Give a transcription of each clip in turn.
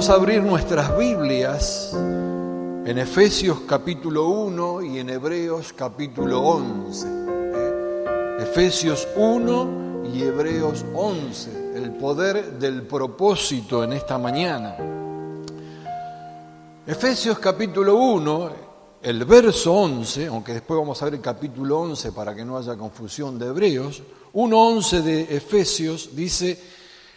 Vamos a abrir nuestras Biblias en Efesios capítulo 1 y en Hebreos capítulo 11. Efesios 1 y Hebreos 11, el poder del propósito en esta mañana. Efesios capítulo 1, el verso 11, aunque después vamos a ver el capítulo 11 para que no haya confusión de Hebreos, 1:11 de Efesios dice: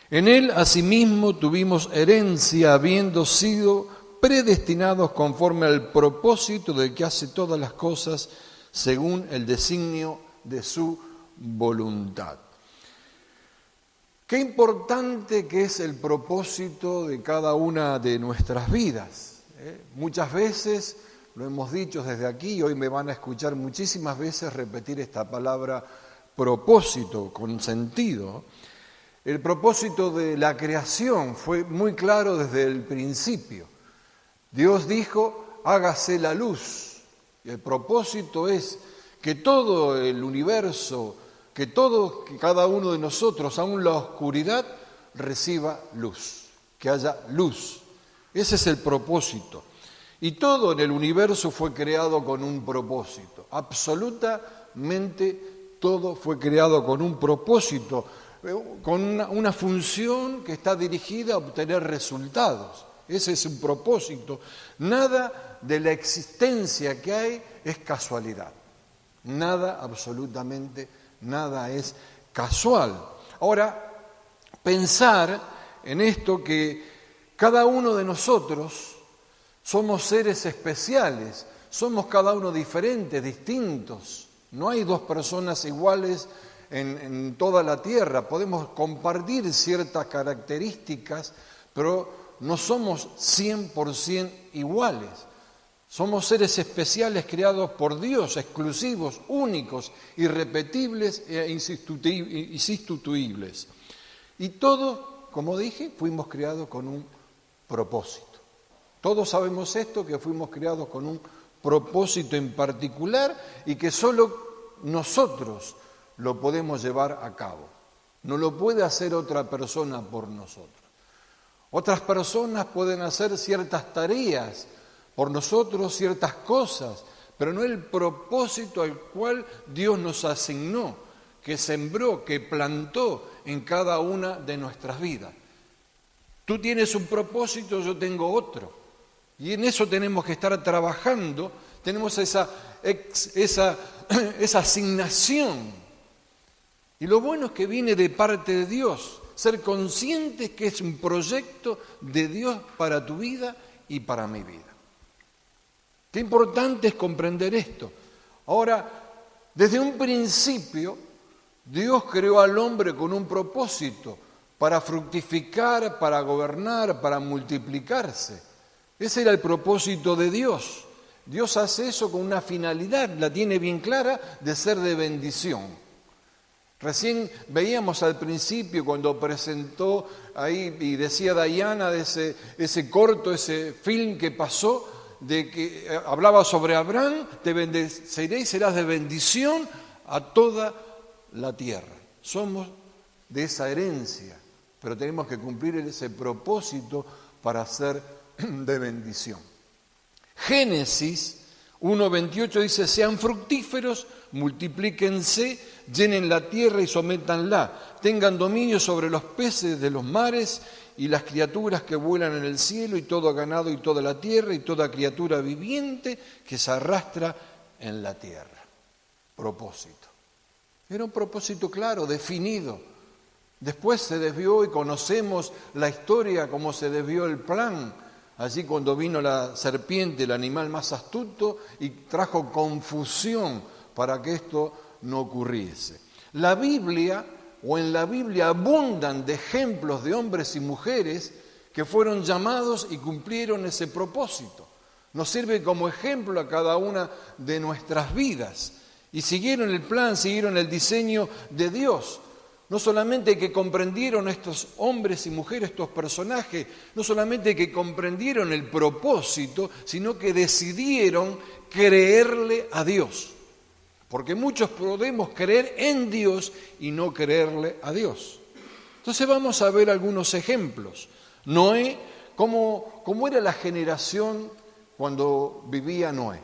en él asimismo tuvimos herencia, habiendo sido predestinados conforme al propósito del que hace todas las cosas según el designio de su voluntad. Qué importante que es el propósito de cada una de nuestras vidas. Muchas veces, lo hemos dicho desde aquí, y hoy me van a escuchar muchísimas veces repetir esta palabra propósito con sentido. El propósito de la creación fue muy claro desde el principio. Dios dijo, hágase la luz. Y el propósito es que todo el universo, que cada uno de nosotros, aún la oscuridad, reciba luz, que haya luz. Ese es el propósito. Y todo en el universo fue creado con un propósito. Absolutamente todo fue creado con un propósito, con una función que está dirigida a obtener resultados. Ese es un propósito. Nada de la existencia que hay es casualidad. Nada, absolutamente nada es casual. Ahora, pensar en esto que cada uno de nosotros somos seres especiales, somos cada uno diferentes, distintos. No hay dos personas iguales en toda la tierra. Podemos compartir ciertas características, pero no somos 100% iguales. Somos seres especiales creados por Dios, exclusivos, únicos, irrepetibles e insustituibles. Y todos, como dije, fuimos creados con un propósito. Todos sabemos esto, que fuimos creados con un propósito en particular y que solo nosotros lo podemos llevar a cabo. No lo puede hacer otra persona por nosotros. Otras personas pueden hacer ciertas tareas por nosotros, ciertas cosas, pero no el propósito al cual Dios nos asignó, que sembró, que plantó en cada una de nuestras vidas. Tú tienes un propósito, yo tengo otro. Y en eso tenemos que estar trabajando, tenemos esa asignación. Y lo bueno es que viene de parte de Dios, ser conscientes que es un proyecto de Dios para tu vida y para mi vida. Qué importante es comprender esto. Ahora, desde un principio, Dios creó al hombre con un propósito, para fructificar, para gobernar, para multiplicarse. Ese era el propósito de Dios. Dios hace eso con una finalidad, la tiene bien clara, de ser de bendición. Recién veíamos al principio cuando presentó ahí y decía Dayana de ese corto, ese film que pasó, de que hablaba sobre Abraham, te bendeciré y serás de bendición a toda la tierra. Somos de esa herencia, pero tenemos que cumplir ese propósito para ser de bendición. Génesis 1:28 dice: sean fructíferos, multiplíquense, llenen la tierra y sométanla, tengan dominio sobre los peces de los mares y las criaturas que vuelan en el cielo y todo ganado y toda la tierra y toda criatura viviente que se arrastra en la tierra. Propósito. Era un propósito claro, definido. Después se desvió y conocemos la historia, cómo se desvió el plan. Allí cuando vino la serpiente, el animal más astuto, y trajo confusión para que esto no ocurriese. La Biblia, o en la Biblia, abundan de ejemplos de hombres y mujeres que fueron llamados y cumplieron ese propósito. Nos sirve como ejemplo a cada una de nuestras vidas. Y siguieron el plan, siguieron el diseño de Dios. No solamente que comprendieron estos hombres y mujeres, estos personajes, no solamente que comprendieron el propósito, sino que decidieron creerle a Dios. Porque muchos podemos creer en Dios y no creerle a Dios. Entonces vamos a ver algunos ejemplos. Noé cómo era la generación cuando vivía Noé.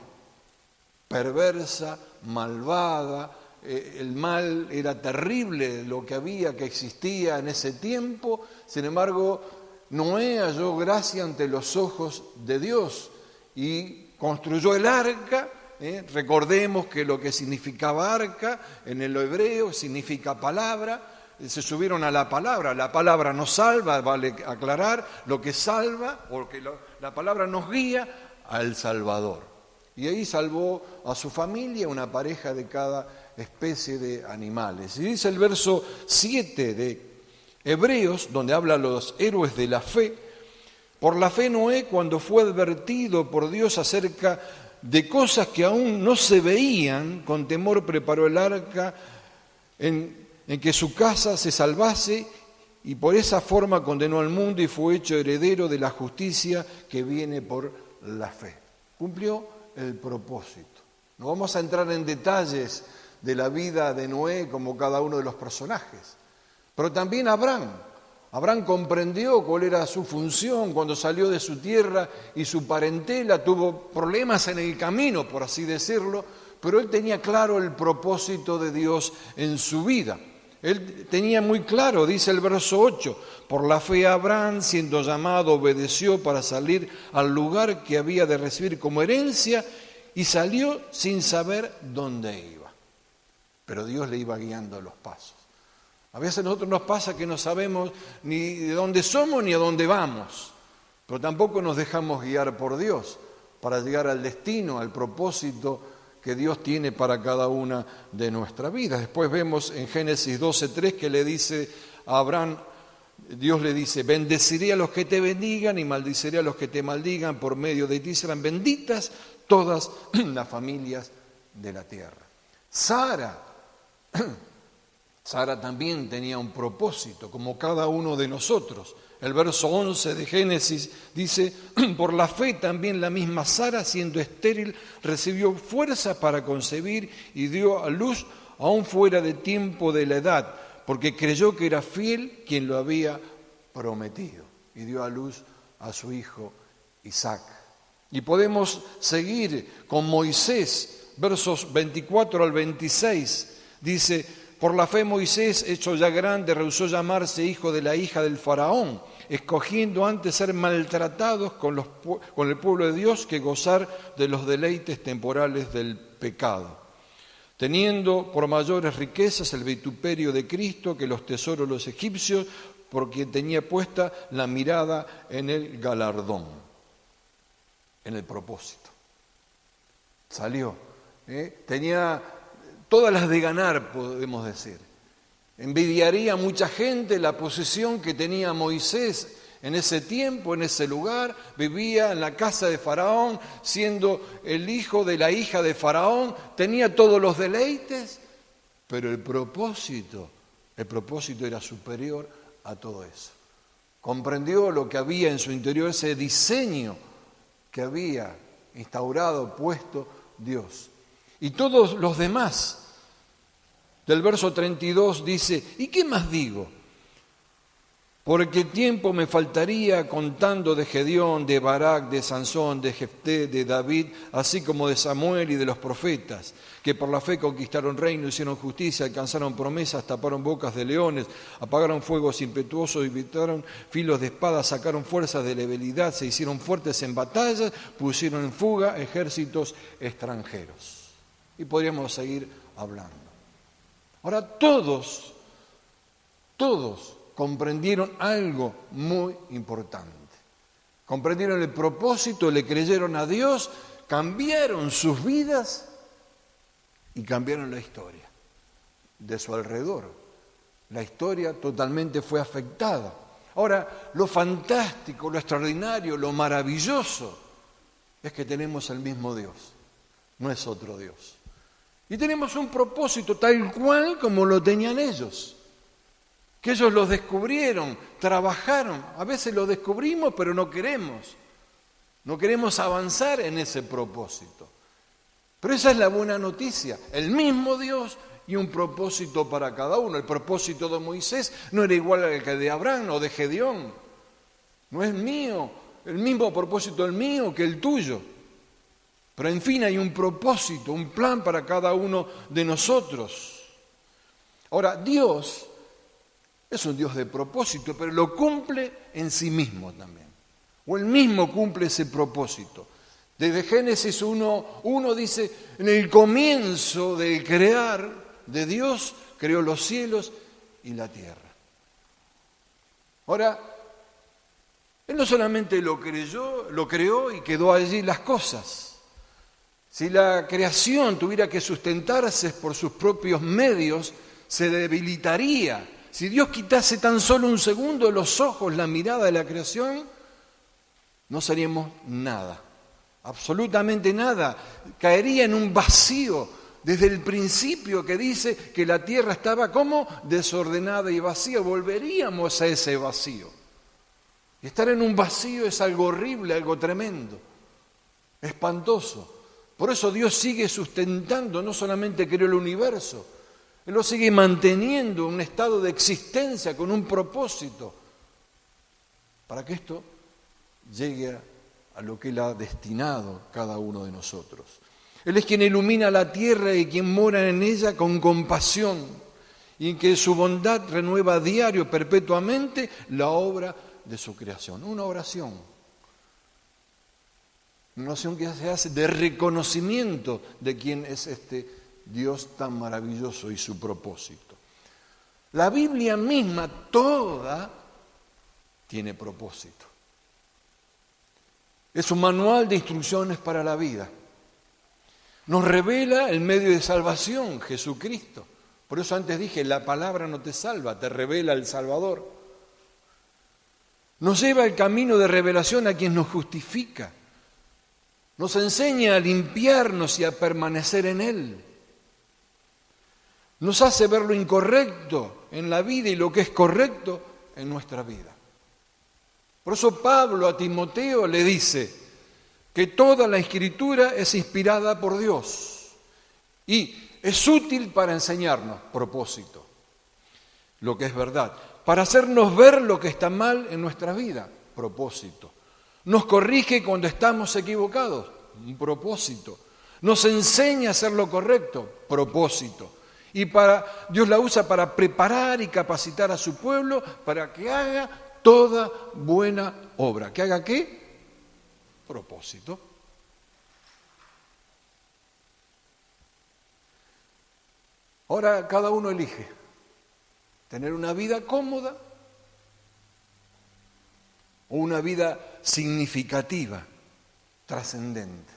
Perversa, malvada, el mal era terrible, lo que existía en ese tiempo. Sin embargo, Noé halló gracia ante los ojos de Dios y construyó el arca. Recordemos que lo que significaba arca en el hebreo significa palabra. Se subieron a la palabra nos salva, vale aclarar, lo que salva, porque la palabra nos guía al Salvador. Y ahí salvó a su familia, una pareja de cada especie de animales. Y dice el verso 7 de Hebreos, donde habla los héroes de la fe: por la fe Noé, cuando fue advertido por Dios acerca de cosas que aún no se veían, con temor preparó el arca en que su casa se salvase, y por esa forma condenó al mundo y fue hecho heredero de la justicia que viene por la fe. Cumplió el propósito. No vamos a entrar en detalles de la vida de Noé como cada uno de los personajes, pero también Abraham. Abraham comprendió cuál era su función cuando salió de su tierra y su parentela. Tuvo problemas en el camino, por así decirlo, pero él tenía claro el propósito de Dios en su vida. Él tenía muy claro, dice el verso 8, por la fe Abraham, siendo llamado, obedeció para salir al lugar que había de recibir como herencia y salió sin saber dónde iba. Pero Dios le iba guiando los pasos. A veces a nosotros nos pasa que no sabemos ni de dónde somos ni a dónde vamos, pero tampoco nos dejamos guiar por Dios para llegar al destino, al propósito que Dios tiene para cada una de nuestras vidas. Después vemos en Génesis 12:3 que le dice a Abraham, Dios le dice: bendeciré a los que te bendigan y maldiciré a los que te maldigan, por medio de ti serán benditas todas las familias de la tierra. Sara también tenía un propósito, como cada uno de nosotros. El verso 11 de Génesis dice: por la fe también la misma Sara, siendo estéril, recibió fuerza para concebir y dio a luz aún fuera de tiempo de la edad, porque creyó que era fiel quien lo había prometido. Y dio a luz a su hijo Isaac. Y podemos seguir con Moisés, versos 24 al 26, dice: por la fe Moisés, hecho ya grande, rehusó llamarse hijo de la hija del faraón, escogiendo antes ser maltratados con el pueblo de Dios que gozar de los deleites temporales del pecado, teniendo por mayores riquezas el vituperio de Cristo que los tesoros de los egipcios, porque tenía puesta la mirada en el galardón, en el propósito. Salió, tenía todas las de ganar, podemos decir. Envidiaría a mucha gente la posición que tenía Moisés en ese tiempo, en ese lugar. Vivía en la casa de Faraón, siendo el hijo de la hija de Faraón. Tenía todos los deleites, pero el propósito era superior a todo eso. Comprendió lo que había en su interior, ese diseño que había instaurado, puesto Dios. Y todos los demás, del verso 32 dice: ¿y qué más digo? Porque tiempo me faltaría contando de Gedeón, de Barak, de Sansón, de Jefté, de David, así como de Samuel y de los profetas, que por la fe conquistaron reino, hicieron justicia, alcanzaron promesas, taparon bocas de leones, apagaron fuegos impetuosos, evitaron filos de espada, sacaron fuerzas de debilidad, se hicieron fuertes en batallas, pusieron en fuga ejércitos extranjeros. Y podríamos seguir hablando. Ahora todos comprendieron algo muy importante. Comprendieron el propósito, le creyeron a Dios, cambiaron sus vidas y cambiaron la historia de su alrededor. La historia totalmente fue afectada. Ahora, lo fantástico, lo extraordinario, lo maravilloso es que tenemos el mismo Dios, no es otro Dios. Y tenemos un propósito tal cual como lo tenían ellos, que ellos lo descubrieron, trabajaron. A veces lo descubrimos, pero no queremos avanzar en ese propósito. Pero esa es la buena noticia, el mismo Dios y un propósito para cada uno. El propósito de Moisés no era igual al que de Abraham o de Gedeón. No es mío el mismo propósito el mío que el tuyo. Pero en fin, hay un propósito, un plan para cada uno de nosotros. Ahora, Dios es un Dios de propósito, pero lo cumple en sí mismo también. O Él mismo cumple ese propósito. Desde Génesis 1 dice, en el comienzo del crear de Dios, creó los cielos y la tierra. Ahora, Él no solamente lo creó y quedó allí las cosas. Si la creación tuviera que sustentarse por sus propios medios, se debilitaría. Si Dios quitase tan solo un segundo los ojos, la mirada de la creación, no seríamos nada, absolutamente nada. Caería en un vacío desde el principio que dice que la tierra estaba como desordenada y vacía. Volveríamos a ese vacío. Y estar en un vacío es algo horrible, algo tremendo, espantoso. Por eso Dios sigue sustentando, no solamente creó el universo, Él lo sigue manteniendo en un estado de existencia con un propósito, para que esto llegue a lo que Él ha destinado cada uno de nosotros. Él es quien ilumina la tierra y quien mora en ella con compasión, y que su bondad renueva a diario, perpetuamente, la obra de su creación. Una oración que se hace de reconocimiento de quién es este Dios tan maravilloso y su propósito. La Biblia misma toda tiene propósito. Es un manual de instrucciones para la vida. Nos revela el medio de salvación, Jesucristo. Por eso antes dije, la palabra no te salva, te revela el Salvador. Nos lleva el camino de revelación a quien nos justifica. Nos enseña a limpiarnos y a permanecer en Él. Nos hace ver lo incorrecto en la vida y lo que es correcto en nuestra vida. Por eso Pablo a Timoteo le dice que toda la Escritura es inspirada por Dios y es útil para enseñarnos, propósito, lo que es verdad, para hacernos ver lo que está mal en nuestra vida, propósito. Nos corrige cuando estamos equivocados, un propósito. Nos enseña a hacer lo correcto, propósito. Y Dios la usa para preparar y capacitar a su pueblo para que haga toda buena obra. ¿Que haga qué? Propósito. Ahora cada uno elige tener una vida cómoda o una vida significativa, trascendente.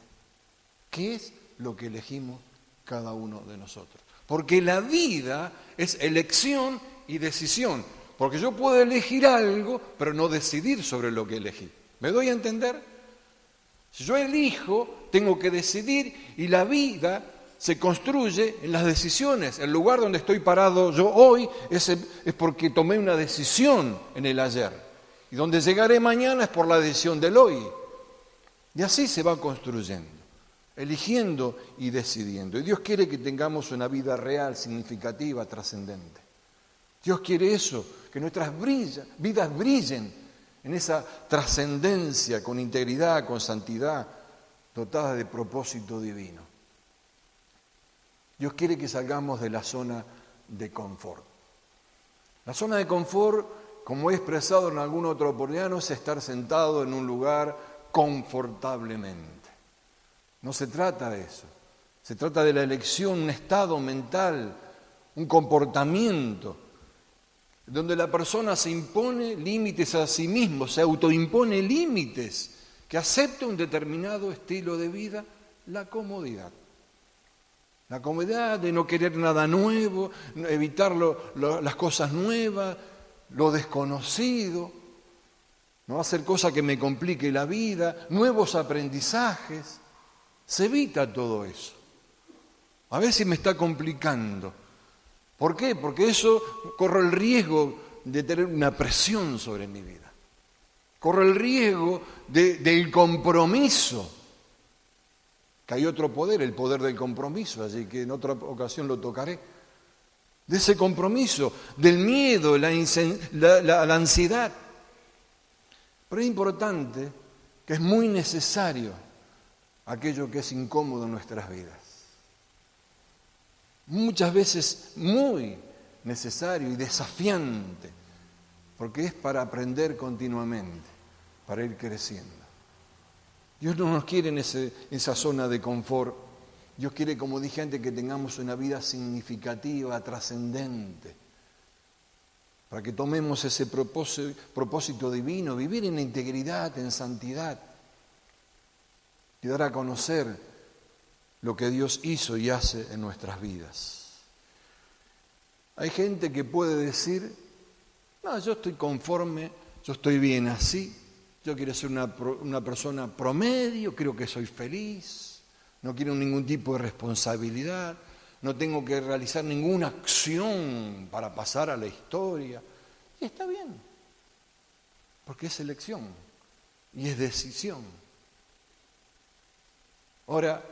¿Qué es lo que elegimos cada uno de nosotros? Porque la vida es elección y decisión. Porque yo puedo elegir algo, pero no decidir sobre lo que elegí. ¿Me doy a entender? Si yo elijo, tengo que decidir y la vida se construye en las decisiones. El lugar donde estoy parado yo hoy es porque tomé una decisión en el ayer. Y donde llegaré mañana es por la decisión del hoy. Y así se va construyendo, eligiendo y decidiendo. Y Dios quiere que tengamos una vida real, significativa, trascendente. Dios quiere eso, que nuestras vidas brillen en esa trascendencia, con integridad, con santidad, dotadas de propósito divino. Dios quiere que salgamos de la zona de confort. La zona de confort, como he expresado en alguna otra oportunidad, no es estar sentado en un lugar confortablemente. No se trata de eso. Se trata de la elección, un estado mental, un comportamiento, donde la persona se impone límites a sí mismo, se autoimpone límites, que acepta un determinado estilo de vida, la comodidad. La comodidad de no querer nada nuevo, evitar las cosas nuevas, lo desconocido, no hacer cosas que me complique la vida, nuevos aprendizajes. Se evita todo eso. A veces me está complicando. ¿Por qué? Porque eso corro el riesgo de tener una presión sobre mi vida. Corro el riesgo del compromiso. Que hay otro poder, el poder del compromiso, así que en otra ocasión lo tocaré. De ese compromiso, del miedo, la ansiedad. Pero es importante que es muy necesario aquello que es incómodo en nuestras vidas. Muchas veces muy necesario y desafiante, porque es para aprender continuamente, para ir creciendo. Dios no nos quiere en esa zona de confort. Dios quiere, como dije antes, que tengamos una vida significativa, trascendente, para que tomemos ese propósito divino, vivir en integridad, en santidad, y dar a conocer lo que Dios hizo y hace en nuestras vidas. Hay gente que puede decir, no, yo estoy conforme, yo estoy bien así, yo quiero ser una persona promedio, creo que soy feliz, no quiero ningún tipo de responsabilidad, no tengo que realizar ninguna acción para pasar a la historia. Y está bien, porque es elección y es decisión. Ahora,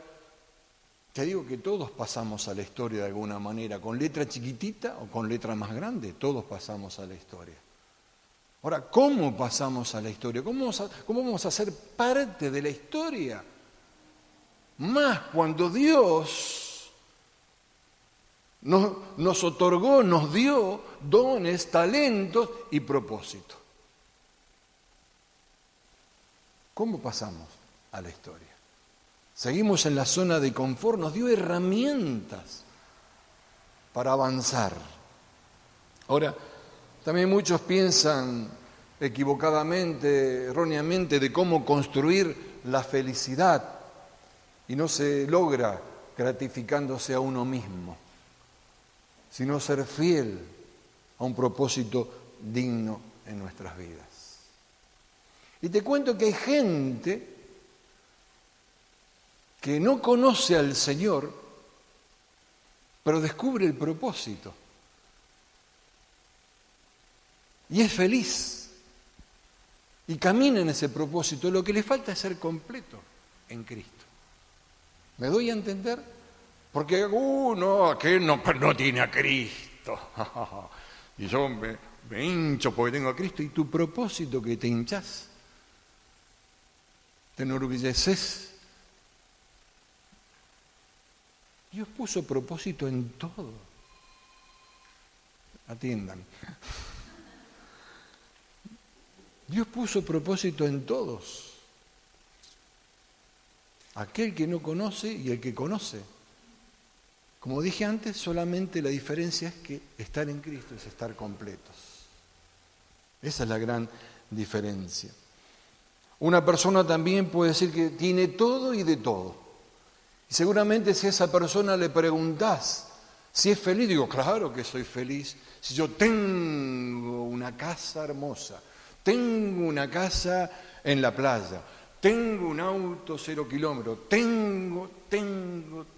te digo que todos pasamos a la historia de alguna manera, con letra chiquitita o con letra más grande, todos pasamos a la historia. Ahora, ¿cómo pasamos a la historia? ¿Cómo vamos a ser parte de la historia? Más cuando Dios nos otorgó, nos dio dones, talentos y propósitos. ¿Cómo pasamos a la historia? Seguimos en la zona de confort, nos dio herramientas para avanzar. Ahora, también muchos piensan equivocadamente, erróneamente, de cómo construir la felicidad y no se logra gratificándose a uno mismo, sino ser fiel a un propósito digno en nuestras vidas. Y te cuento que hay gente que no conoce al Señor, pero descubre el propósito. Y es feliz. Y camina en ese propósito. Lo que le falta es ser completo en Cristo. ¿Me doy a entender? Porque aquel no tiene a Cristo. Y yo me hincho porque tengo a Cristo. ¿Y tu propósito que te hinchás? ¿Te enorgulleces? Dios puso propósito en todo. Atiendan. Dios puso propósito en todos. Aquel que no conoce y el que conoce. Como dije antes, solamente la diferencia es que estar en Cristo es estar completos. Esa es la gran diferencia. Una persona también puede decir que tiene todo y de todo. Y seguramente si a esa persona le preguntás si es feliz, digo, claro que soy feliz. Si yo tengo una casa hermosa, tengo una casa en la playa, tengo un auto 0 kilómetros, tengo.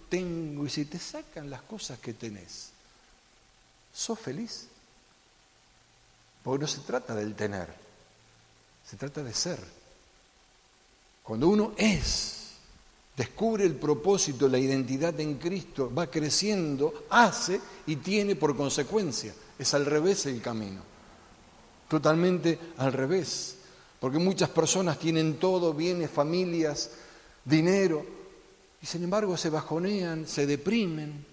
Y si te sacan las cosas que tenés, ¿sos feliz? Porque no se trata del tener, se trata de ser. Cuando uno descubre el propósito, la identidad en Cristo, va creciendo, hace y tiene por consecuencia. Es al revés el camino. Totalmente al revés. Porque muchas personas tienen todo, bienes, familias, dinero, y sin embargo se bajonean, se deprimen.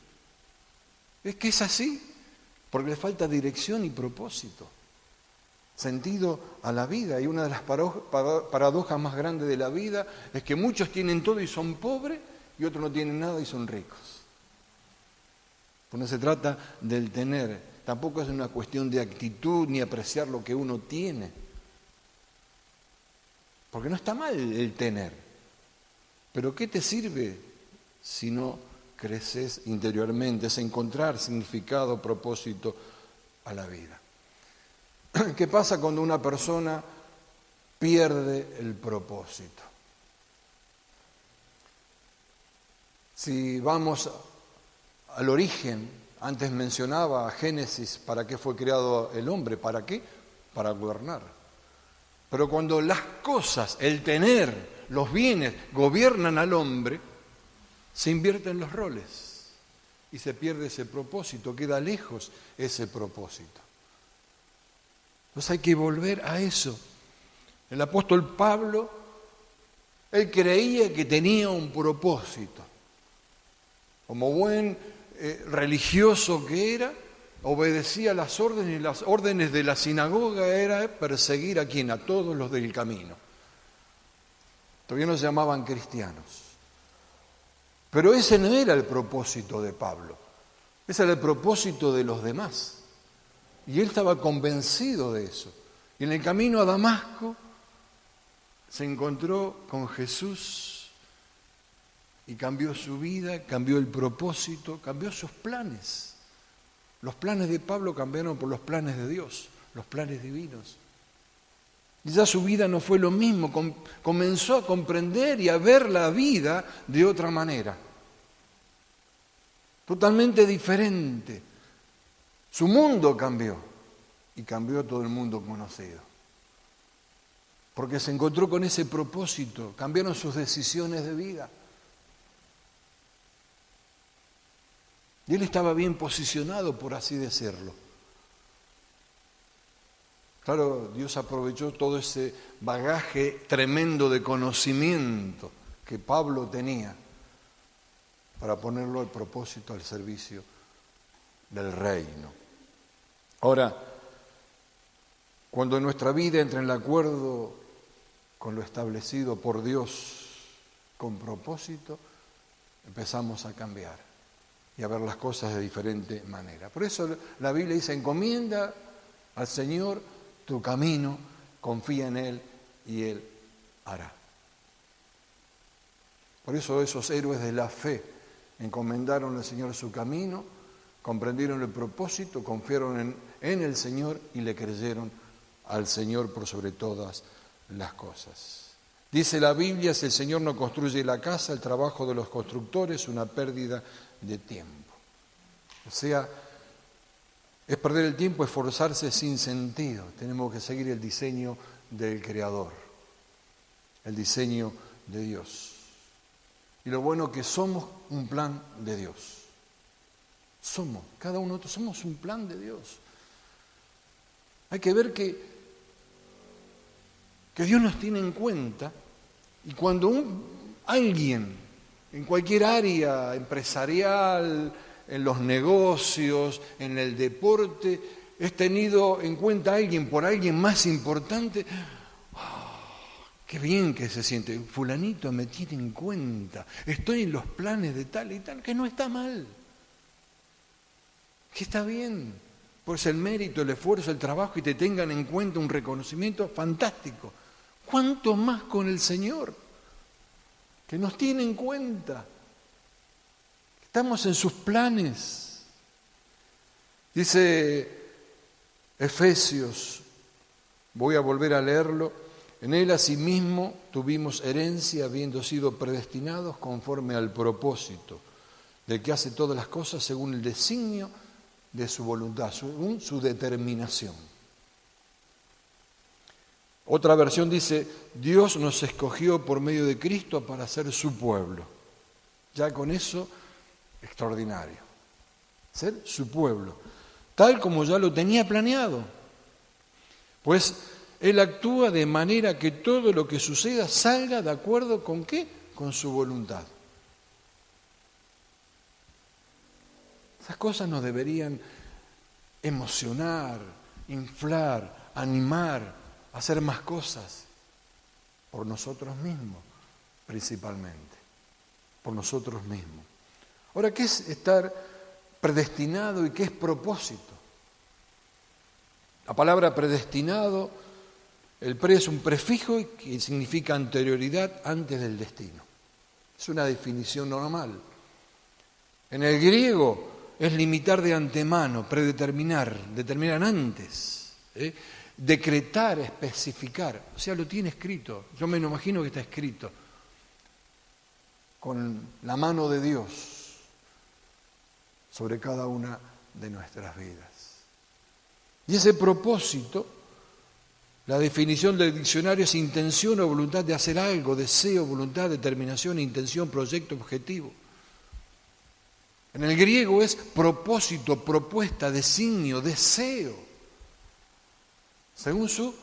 Es que es así, porque les falta dirección y propósito, sentido a la vida. Y una de las paradojas más grandes de la vida es que muchos tienen todo y son pobres, y otros no tienen nada y son ricos. Pues no se trata del tener, tampoco es una cuestión de actitud ni apreciar lo que uno tiene. Porque no está mal el tener. Pero ¿qué te sirve si no creces interiormente? Es encontrar significado, propósito a la vida. ¿Qué pasa cuando una persona pierde el propósito? Si vamos al origen, antes mencionaba a Génesis, ¿para qué fue creado el hombre? ¿Para qué? Para gobernar. Pero cuando las cosas, el tener, los bienes, gobiernan al hombre, se invierten los roles y se pierde ese propósito, queda lejos ese propósito. Entonces hay que volver a eso. El apóstol Pablo Él creía que tenía un propósito. Como buen religioso que era, obedecía las órdenes, y las órdenes de la sinagoga era perseguir a quién, a todos los del camino. Todavía no se llamaban cristianos. Pero ese no era el propósito de Pablo, ese era el propósito de los demás. Y él estaba convencido de eso. Y en el camino a Damasco se encontró con Jesús y cambió su vida, cambió el propósito, cambió sus planes. Los planes de Pablo cambiaron por los planes de Dios, los planes divinos. Y ya su vida no fue lo mismo, comenzó a comprender y a ver la vida de otra manera, totalmente diferente. Su mundo cambió y cambió todo el mundo conocido, porque se encontró con ese propósito, cambiaron sus decisiones de vida. Y él estaba bien posicionado, por así decirlo. Claro, Dios aprovechó todo ese bagaje tremendo de conocimiento que Pablo tenía para ponerlo al propósito, al servicio del reino. Ahora, cuando nuestra vida entra en el acuerdo con lo establecido por Dios con propósito, empezamos a cambiar y a ver las cosas de diferente manera. Por eso la Biblia dice, encomienda al Señor tu camino, confía en Él y Él hará. Por eso esos héroes de la fe encomendaron al Señor su camino, comprendieron el propósito, confiaron en el Señor y le creyeron al Señor por sobre todas las cosas. Dice la Biblia, si el Señor no construye la casa, el trabajo de los constructores es una pérdida de tiempo. O sea, es perder el tiempo, esforzarse sin sentido. Tenemos que seguir el diseño del Creador, el diseño de Dios. Y lo bueno que somos un plan de Dios. Somos, cada uno de nosotros somos un plan de Dios. Hay que ver que Dios nos tiene en cuenta, y cuando alguien en cualquier área empresarial, en los negocios, en el deporte, es tenido en cuenta alguien por alguien más importante, qué bien que se siente, fulanito me tiene en cuenta, estoy en los planes de tal y tal, que no está mal, que está bien, pues el mérito, el esfuerzo, el trabajo y te tengan en cuenta un reconocimiento fantástico. ¿Cuánto más con el Señor, que nos tiene en cuenta? Estamos en sus planes. Dice Efesios, voy a volver a leerlo, en él asimismo tuvimos herencia habiendo sido predestinados conforme al propósito del que hace todas las cosas según el designio de su voluntad, según su determinación. Otra versión dice, Dios nos escogió por medio de Cristo para ser su pueblo. Ya con eso, extraordinario. Ser su pueblo, tal como ya lo tenía planeado. Pues Él actúa de manera que todo lo que suceda salga de acuerdo con ¿qué? Con su voluntad. Esas cosas nos deberían emocionar, inflar, animar, hacer más cosas por nosotros mismos, principalmente, por nosotros mismos. Ahora, ¿qué es estar predestinado y qué es propósito? La palabra predestinado, el pre es un prefijo que significa anterioridad antes del destino. Es una definición normal. En el griego es limitar de antemano, predeterminar, determinar antes, decretar, especificar. O sea, lo tiene escrito. Yo me lo imagino que está escrito con la mano de Dios sobre cada una de nuestras vidas. Y ese propósito, la definición del diccionario es intención o voluntad de hacer algo, deseo, voluntad, determinación, intención, proyecto, objetivo. En el griego es propósito, propuesta, designio, deseo. Según su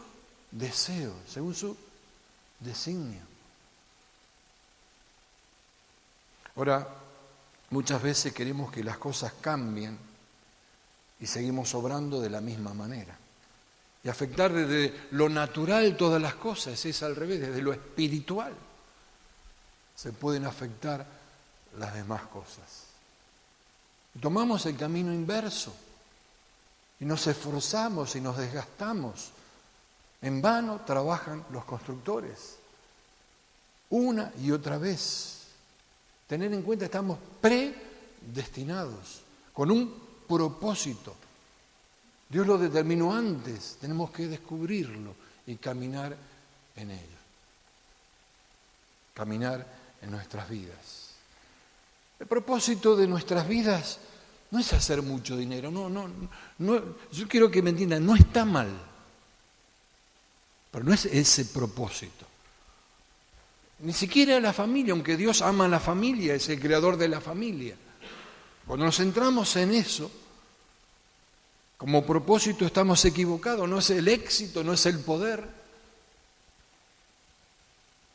deseo, según su designio. Ahora, muchas veces queremos que las cosas cambien y seguimos obrando de la misma manera. Y afectar desde lo natural todas las cosas es al revés, desde lo espiritual se pueden afectar las demás cosas. Y tomamos el camino inverso y nos esforzamos y nos desgastamos. En vano trabajan los constructores, una y otra vez. Tener en cuenta que estamos predestinados, con un propósito. Dios lo determinó antes, tenemos que descubrirlo y caminar en ello. Caminar en nuestras vidas. El propósito de nuestras vidas no es hacer mucho dinero, no, yo quiero que me entiendan, no está mal, pero no es ese propósito. Ni siquiera la familia, aunque Dios ama a la familia, es el creador de la familia. Cuando nos centramos en eso, como propósito estamos equivocados, no es el éxito, no es el poder,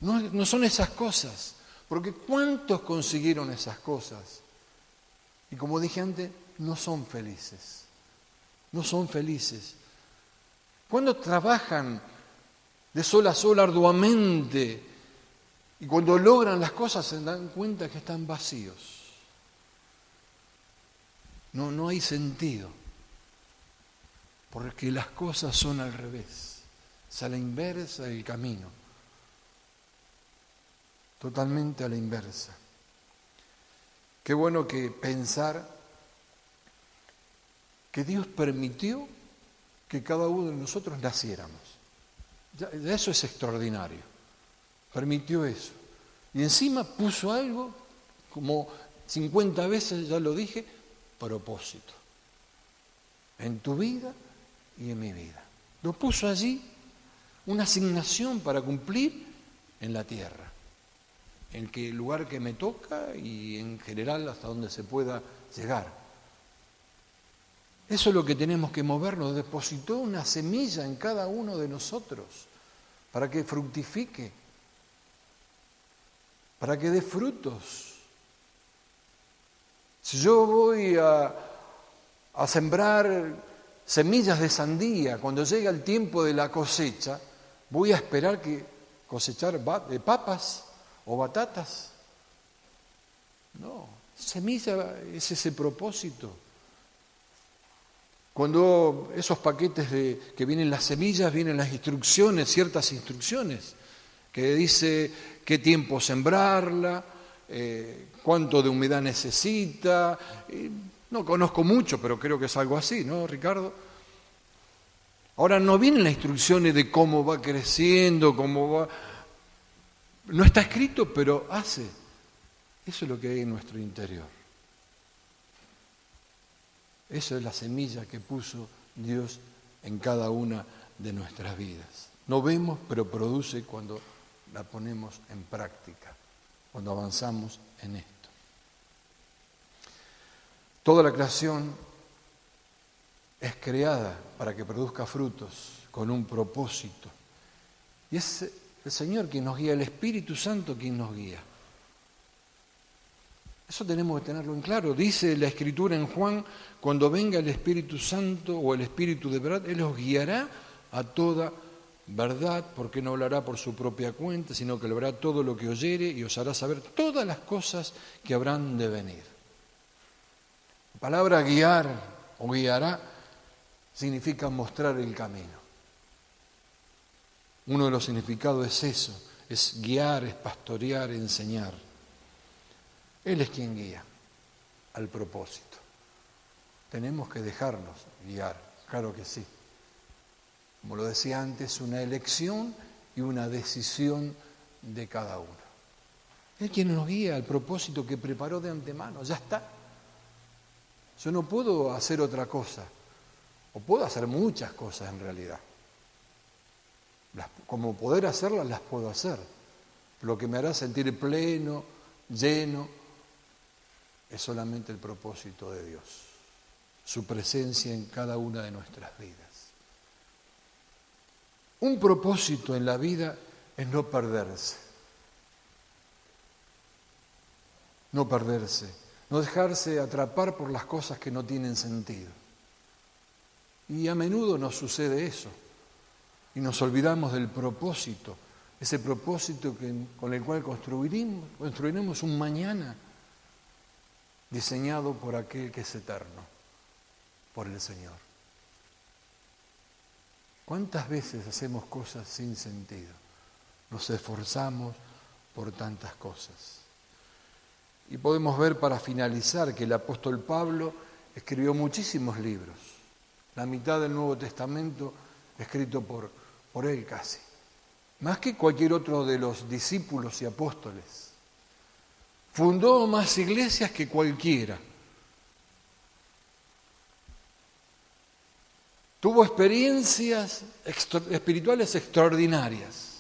no son esas cosas, porque ¿cuántos consiguieron esas cosas? Y como dije antes, no son felices, no son felices. Cuando trabajan de sol a sol arduamente y cuando logran las cosas se dan cuenta que están vacíos. No hay sentido, porque las cosas son al revés, es a la inversa del camino, totalmente a la inversa. Qué bueno que pensar que Dios permitió que cada uno de nosotros naciéramos. Ya eso es extraordinario. Permitió eso. Y encima puso algo, como 50 veces ya lo dije, propósito. En tu vida y en mi vida. Lo puso allí, una asignación para cumplir en la tierra. En el lugar que me toca y en general hasta donde se pueda llegar. Eso es lo que tenemos que movernos. Depositó una semilla en cada uno de nosotros para que fructifique, para que dé frutos. Si yo voy a sembrar semillas de sandía, cuando llega el tiempo de la cosecha, voy a esperar que cosechar papas o batatas. No, semilla es ese propósito. Cuando esos paquetes que vienen las semillas, vienen las instrucciones, ciertas instrucciones, que dice qué tiempo sembrarla, cuánto de humedad necesita. No conozco mucho, pero creo que es algo así, ¿no, Ricardo? Ahora no vienen las instrucciones de cómo va creciendo, cómo va. No está escrito, pero hace. Eso es lo que hay en nuestro interior. Esa es la semilla que puso Dios en cada una de nuestras vidas. No vemos, pero produce cuando la ponemos en práctica, cuando avanzamos en esto. Toda la creación es creada para que produzca frutos con un propósito. Y es el Señor quien nos guía, el Espíritu Santo quien nos guía. Eso tenemos que tenerlo en claro. Dice la Escritura en Juan, cuando venga el Espíritu Santo o el Espíritu de verdad, Él os guiará a toda verdad, porque no hablará por su propia cuenta, sino que hablará todo lo que oyere y os hará saber todas las cosas que habrán de venir. La palabra guiar o guiará significa mostrar el camino. Uno de los significados es eso, es guiar, es pastorear, enseñar. Él es quien guía al propósito. Tenemos que dejarnos guiar, claro que sí. Como lo decía antes, una elección y una decisión de cada uno. Él quien nos guía al propósito que preparó de antemano, ya está. Yo no puedo hacer otra cosa, o puedo hacer muchas cosas en realidad. Como poder hacerlas, las puedo hacer. Lo que me hará sentir pleno, lleno, es solamente el propósito de Dios, su presencia en cada una de nuestras vidas. Un propósito en la vida es no perderse. no perderse, no dejarse atrapar por las cosas que no tienen sentido. Y a menudo nos sucede eso, y nos olvidamos del propósito, ese propósito con el cual construiremos un mañana diseñado por aquel que es eterno, por el Señor. ¿Cuántas veces hacemos cosas sin sentido? Nos esforzamos por tantas cosas. Y podemos ver para finalizar que el apóstol Pablo escribió muchísimos libros, la mitad del Nuevo Testamento escrito por él casi, más que cualquier otro de los discípulos y apóstoles. Fundó más iglesias que cualquiera. Tuvo experiencias espirituales extraordinarias.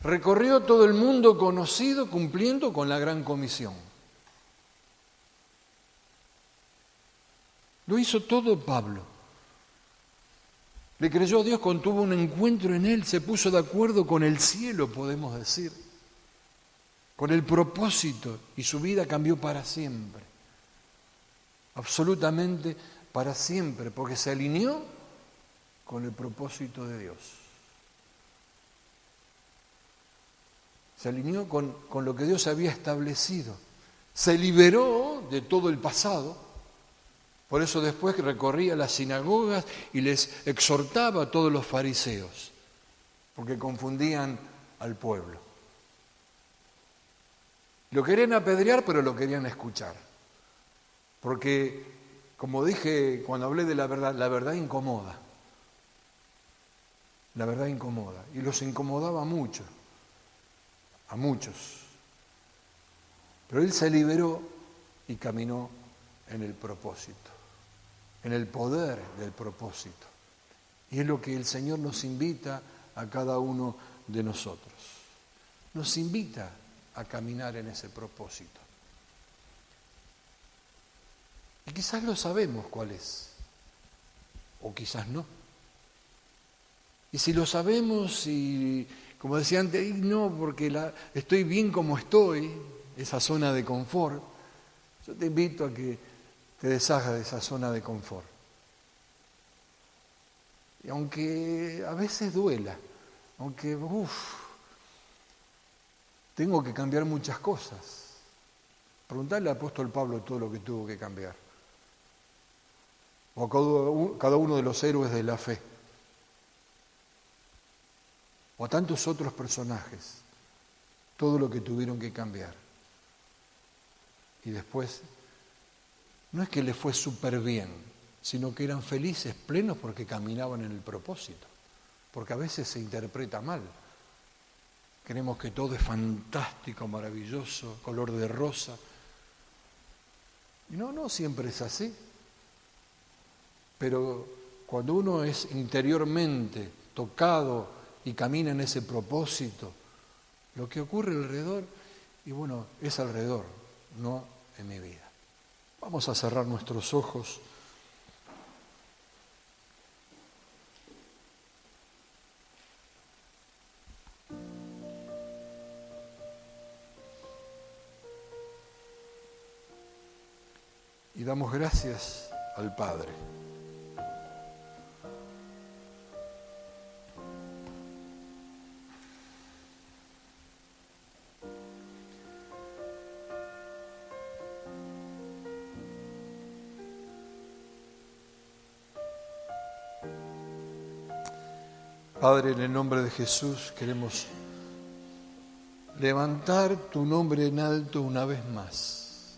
Recorrió todo el mundo conocido cumpliendo con la gran comisión. Lo hizo todo Pablo. Le creyó a Dios cuando tuvo un encuentro en Él, se puso de acuerdo con el cielo, podemos decir, con el propósito, y su vida cambió para siempre. Absolutamente para siempre, porque se alineó con el propósito de Dios. Se alineó con lo que Dios había establecido. Se liberó de todo el pasado. Por eso después recorría las sinagogas y les exhortaba a todos los fariseos, porque confundían al pueblo. Lo querían apedrear, pero lo querían escuchar. Porque, como dije cuando hablé de la verdad incomoda. La verdad incomoda. Y los incomodaba mucho. A muchos. Pero él se liberó y caminó en el propósito, en el poder del propósito. Y es lo que el Señor nos invita a cada uno de nosotros. Nos invita a caminar en ese propósito. Y quizás lo sabemos cuál es, o quizás no. Y si lo sabemos y, como decía antes, no, porque estoy bien como estoy, esa zona de confort, yo te invito a que te deshagas de esa zona de confort. Y aunque a veces duela, aunque, tengo que cambiar muchas cosas. Preguntarle al apóstol Pablo todo lo que tuvo que cambiar. O a cada uno de los héroes de la fe. O a tantos otros personajes, todo lo que tuvieron que cambiar. Y después, no es que les fue súper bien, sino que eran felices, plenos, porque caminaban en el propósito. Porque a veces se interpreta mal. Creemos que todo es fantástico, maravilloso, color de rosa. Y no siempre es así. Pero cuando uno es interiormente tocado y camina en ese propósito, lo que ocurre alrededor, y bueno, es alrededor, no en mi vida. Vamos a cerrar nuestros ojos. Y damos gracias al Padre. Padre, en el nombre de Jesús queremos levantar tu nombre en alto una vez más.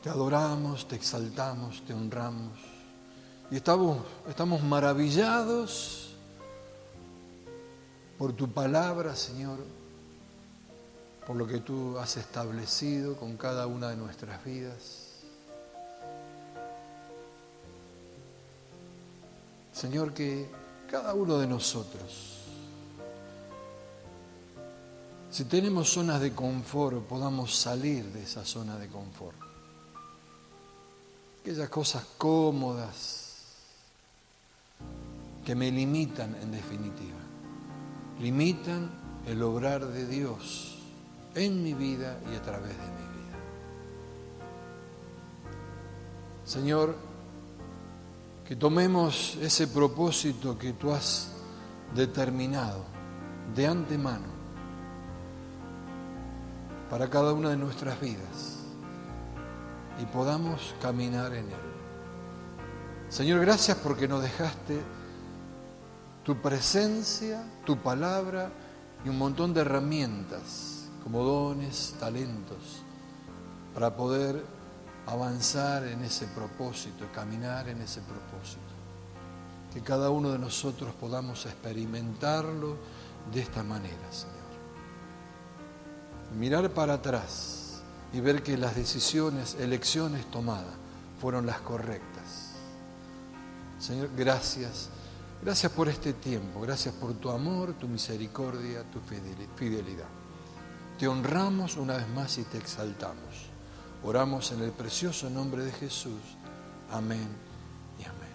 Te adoramos, te exaltamos, te honramos y estamos maravillados por tu palabra, Señor, por lo que tú has establecido con cada una de nuestras vidas. Señor, que cada uno de nosotros, si tenemos zonas de confort, podamos salir de esa zona de confort. Aquellas cosas cómodas que me limitan en definitiva. Limitan el obrar de Dios en mi vida y a través de mi vida. Señor, que tomemos ese propósito que tú has determinado de antemano para cada una de nuestras vidas y podamos caminar en él. Señor, gracias porque nos dejaste tu presencia, tu palabra y un montón de herramientas como dones, talentos para poder avanzar en ese propósito, caminar en ese propósito. Que cada uno de nosotros podamos experimentarlo de esta manera, Señor. Mirar para atrás y ver que las decisiones, elecciones tomadas fueron las correctas. Señor, gracias. Gracias por este tiempo, gracias por tu amor, tu misericordia, tu fidelidad. Te honramos una vez más y te exaltamos. Oramos en el precioso nombre de Jesús. Amén y amén.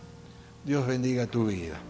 Dios bendiga tu vida.